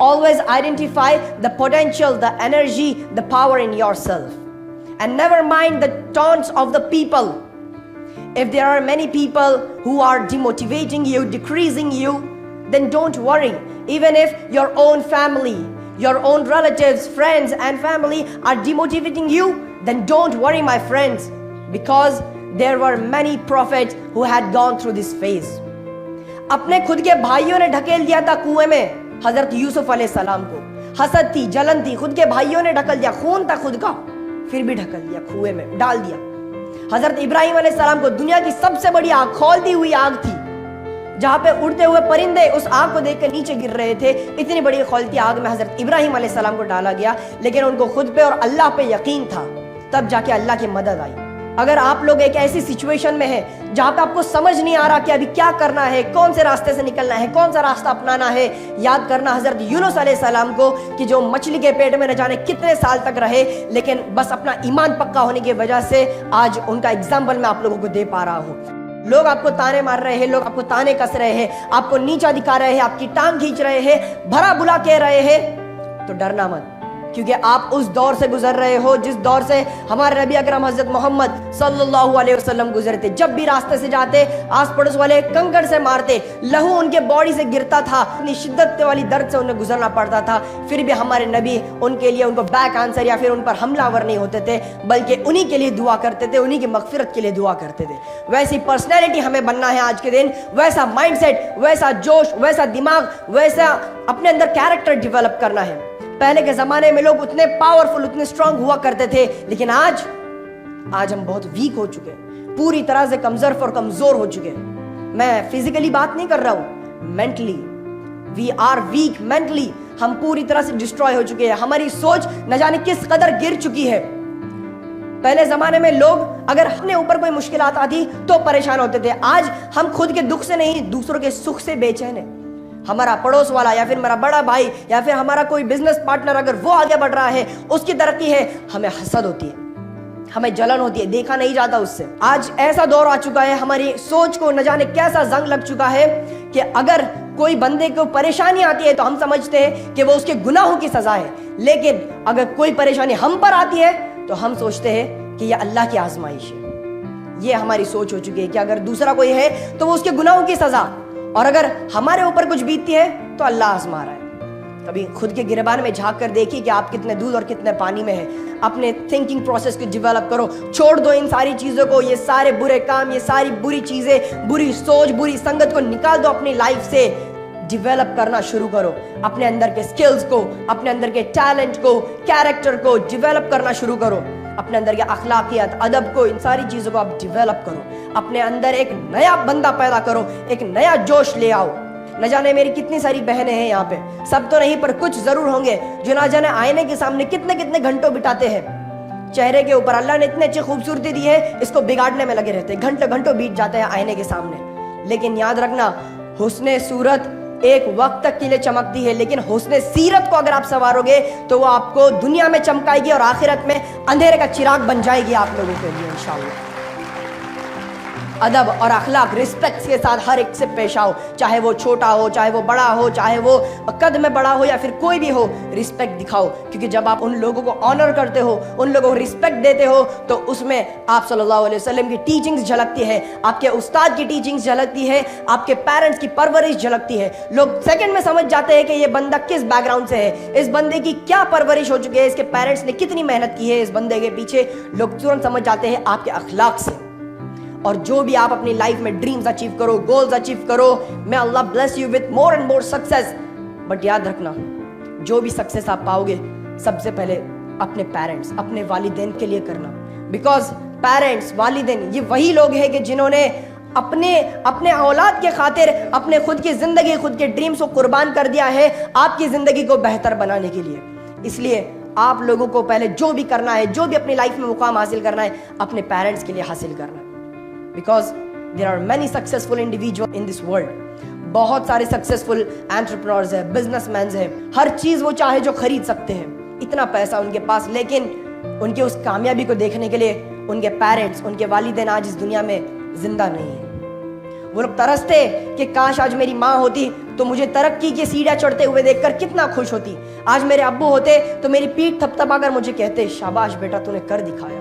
always identify the potential, the energy, the power in yourself, and never mind the taunts of the people. If there are many people who are demotivating you, decreasing you, then don't worry. Even if your own family, your own relatives, friends and family are demotivating you, then don't worry my friends, because there were many prophets who had gone through this phase. अपने खुद के भाइयों ने ढकेल दिया था कुएं में हजरत यूसुफ अलैहिस्सलाम को, हसद थी, जलन थी, खुद के भाइयों ने ढकल दिया, खून था खुद का, फिर भी ढकल दिया, कुएं में डाल दिया। हजरत इब्राहिम अलैहिस्सलाम को दुनिया की सबसे बड़ी आग, खौलती हुई आग थी, जहां पे उड़ते हुए परिंदे उस आग को देखकर नीचे गिर रहे थे, इतनी बड़ी खौलती आग में हजरत इब्राहिम अलैहिस्सलाम को डाला गया, लेकिन उनको खुद पे और अल्लाह पे यकीन था, तब जाके अल्लाह की मदद आई। अगर आप लोग एक ऐसी सिचुएशन में हैं जहां पे आपको समझ नहीं आ रहा कि अभी क्या करना है, कौन से रास्ते से निकलना है, कौन सा रास्ता अपनाना है, याद करना हजरत यूनुस अलैहिस्सलाम को कि जो मछली के पेट में न जाने कितने साल तक रहे, लेकिन बस अपना ईमान पक्का होने की वजह से आज उनका एग्जाम्पल मैं आप लोगों को दे पा रहा हूँ। लोग आपको ताने मार रहे हैं, लोग आपको ताने कस रहे हैं, आपको नीचा दिखा रहे हैं, आपकी टांग खींच रहे हैं, भरा बुला कह रहे हैं, तो डरना मत, क्योंकि आप उस दौर से गुजर रहे हो जिस दौर से हमारे नबी अकरम हजरत मोहम्मद सल्लल्लाहु अलैहि वसल्लम गुजरे थे। जब भी रास्ते से जाते, आस पड़ोस वाले कंकड़ से मारते, लहू उनके बॉडी से गिरता था, इतनी शिद्दत वाली दर्द से उन्हें गुजरना पड़ता था, फिर भी हमारे नबी उनके लिए उनको बैक आंसर या फिर उन पर हमलावर नहीं होते थे, बल्कि उन्हीं के लिए दुआ करते थे, उन्हीं की मगफिरत के लिए दुआ करते थे। वैसी पर्सनैलिटी हमें बनना है आज के दिन, वैसा माइंडसेट, वैसा जोश, वैसा दिमाग, वैसा अपने अंदर कैरेक्टर डेवलप करना है। पहले के जमाने में लोग उतने पावरफुल, उतने स्ट्रांग हुआ करते थे, लेकिन आज हम बहुत वीक हो चुके हैं, पूरी तरह से कमजोर हो चुके हैं। मैं फिजिकली बात नहीं कर रहा हूं, mentally we are weak, mentally हम पूरी तरह से डिस्ट्रॉय हो चुके हैं, हमारी सोच न जाने किस कदर गिर चुकी है। पहले जमाने में लोग अगर अपने ऊपर कोई मुश्किलात आती तो परेशान होते थे, आज हम खुद के दुख से नहीं, दूसरों के सुख से बेचैन है। हमारा पड़ोस वाला या फिर मेरा बड़ा भाई या फिर हमारा कोई बिजनेस पार्टनर अगर वो आगे बढ़ रहा है, उसकी तरक्की है, हमें हसद होती है, हमें जलन होती है, देखा नहीं जाता उससे। आज ऐसा दौर आ चुका है, हमारी सोच को न जाने कैसा जंग लग चुका है कि अगर कोई बंदे को परेशानी आती है तो हम समझते हैं कि वो उसके गुनाहों की सजा है, लेकिन अगर कोई परेशानी हम पर आती है तो हम सोचते हैं कि यह अल्लाह की आजमाइश है। ये हमारी सोच हो चुकी है कि अगर दूसरा कोई है तो वो उसके गुनाहों की सजा, और अगर हमारे ऊपर कुछ बीतती है तो अल्लाह आजमा रहा है। कभी खुद के गिरबान में झांक कर देखिए कि आप कितने दूध और कितने पानी में हैं। अपने थिंकिंग प्रोसेस को डेवलप करो, छोड़ दो इन सारी चीज़ों को, ये सारे बुरे काम, ये सारी बुरी चीज़ें, बुरी सोच, बुरी संगत को निकाल दो अपनी लाइफ से। डेवलप करना शुरू करो, अपने अंदर के स्किल्स को, अपने अंदर के टैलेंट को, कैरेक्टर को डेवलप करना शुरू करो, अपने अंदर के अखलाकियत, अदब को, इन सारी चीज़ों को आप डेवलप करो, अपने अंदर एक नया बंदा पैदा करो, एक नया जोश ले आओ। न जाने मेरी कितनी सारी बहनें हैं यहाँ पे, सब तो नहीं पर कुछ ज़रूर होंगे जो ना जाने आईने के सामने कितने कितने घंटों बिताते हैं। चेहरे के ऊपर अल्लाह ने इतनी अच्छी खूबसूरती दी है, इसको बिगाड़ने में लगे रहते हैं, घंटों घंटों बीत जाते हैं आईने के सामने। लेकिन याद रखना, हुस्ने सूरत एक वक्त तक के लिए चमकती है, लेकिन हुस्ने सीरत को अगर आप संवारोगे तो वो आपको दुनिया में चमकाएगी और आखिरत में अंधेरे का चिराग बन जाएगी आप लोगों के लिए इंशाअल्लाह। अदब और अखलाक, रिस्पेक्ट के साथ हर एक से पेश आओ, चाहे वो छोटा हो, चाहे वो बड़ा हो, चाहे वो कद में बड़ा हो या फिर कोई भी हो, रिस्पेक्ट दिखाओ। क्योंकि जब आप उन लोगों को ऑनर करते हो, उन लोगों को रिस्पेक्ट देते हो, तो उसमें आप सल्लल्लाहु अलैहि वसल्लम की टीचिंग्स झलकती है, आपके उस्ताद की टीचिंग्स झलकती है, आपके पेरेंट्स की परवरिश झलकती है। लोग सेकंड में समझ जाते हैं कि ये बंदा किस बैकग्राउंड से है, इस बंदे की क्या परवरिश हो चुकी है, इसके पेरेंट्स ने कितनी मेहनत की है इस बंदे के पीछे। लोग तुरंत समझ जाते हैं आपके अखलाक से। और जो भी आप अपनी लाइफ में ड्रीम्स अचीव करो, गोल्स अचीव करो, may Allah bless you with more and more success. But याद रखना, जो भी सक्सेस आप पाओगे सबसे पहले अपने पेरेंट्स, अपने वालिदैन के लिए करना। बिकॉज पेरेंट्स, वालिदैन, ये वही लोग हैं कि जिन्होंने अपने औलाद के खातिर अपने खुद की जिंदगी, खुद के ड्रीम्स को कुर्बान कर दिया है आपकी जिंदगी को बेहतर बनाने के लिए। इसलिए आप लोगों को पहले जो भी करना है, जो भी अपनी लाइफ में मुकाम हासिल करना है, अपने पेरेंट्स के लिए हासिल करना है। Because there are many successful individual in this world. बहुत सारे सक्सेसफुल एंटरप्रेन्योर्स हैं, बिजनेसमैन हैं, हर चीज वो चाहे जो खरीद सकते हैं, इतना पैसा उनके पास, लेकिन उनके उस कामयाबी को देखने के लिए उनके पेरेंट्स, उनके वालिदैन आज इस दुनिया में जिंदा नहीं है। वो लोग तरसते कि काश आज मेरी माँ होती तो मुझे तरक्की की सीढ़ियाँ चढ़ते हुए देखकर कितना खुश होती। आज मेरे अब्बू होते तो मेरी पीठ थपथपाकर मुझे कहते शाबाश बेटा तूने कर दिखाया।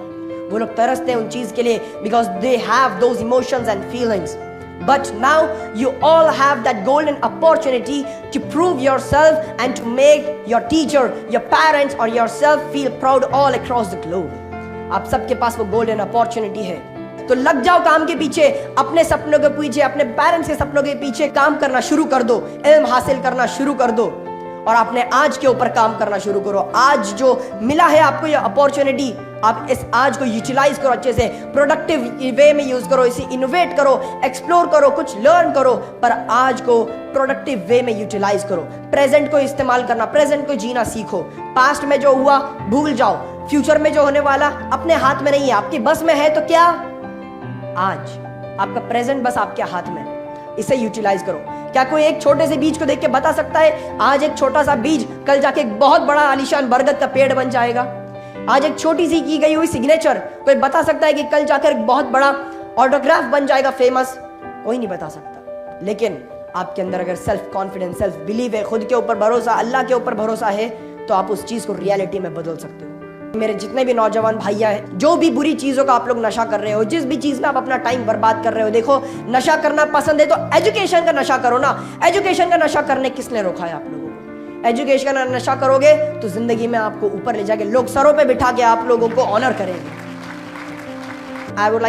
वो लोग तरसते हैं उन चीज के लिए because they have those emotions and feelings. But now you all have that golden opportunity to prove yourself and to make your teacher, your parents or yourself feel proud all across the globe. आप सबके पास वो golden opportunity है, तो लग जाओ काम के पीछे, अपने सपनों के पीछे, अपने पेरेंट्स के सपनों के पीछे काम करना शुरू कर दो, इल्म हासिल करना शुरू कर दो और अपने आज के ऊपर काम करना शुरू करो। आज जो मिला है आपको ये अपॉर्चुनिटी, आप इस आज को यूटिलाइज करो, अच्छे से प्रोडक्टिव वे में यूज करो, इसे इनोवेट करो, एक्सप्लोर करो, कुछ लर्न करो, पर आज को प्रोडक्टिव वे में यूटिलाइज करो। प्रेजेंट को इस्तेमाल करना, प्रेजेंट को जीना सीखो। पास्ट में जो हुआ भूल जाओ, फ्यूचर में जो होने वाला अपने हाथ में नहीं है, आपकी बस में है तो क्या आज आपका प्रेजेंट बस आपके हाथ में, इसे यूटिलाइज करो। क्या कोई एक छोटे से बीज को देख के बता सकता है आज एक छोटा सा बीज कल जाके एक बहुत बड़ा आलीशान बरगद का पेड़ बन जाएगा? आज एक छोटी सी की गई हुई सिग्नेचर कोई बता सकता है कि कल जाकर एक बहुत बड़ा ऑटोग्राफ बन जाएगा फेमस? कोई नहीं बता सकता। लेकिन आपके अंदर अगर सेल्फ कॉन्फिडेंस, सेल्फ बिलीव है, खुद के ऊपर भरोसा, अल्लाह के ऊपर भरोसा है, तो आप उस चीज को रियलिटी में बदल सकते हो। मेरे जितने भी नौजवान भैया हैं, जो भी बुरी चीजों का आप लोग नशा कर रहे हो, जिस भी चीज में आप अपना टाइम बर्बाद कर रहे हो, देखो नशा करना पसंद है तो एजुकेशन का नशा करो ना। एजुकेशन का नशा करने किसने रोका है आप लोगों को? एजुकेशन का नशा करोगे तो जिंदगी में आपको ऊपर ले जाके लोग सरों पे बिठा के आप लोगों को ऑनर करेंगे। I would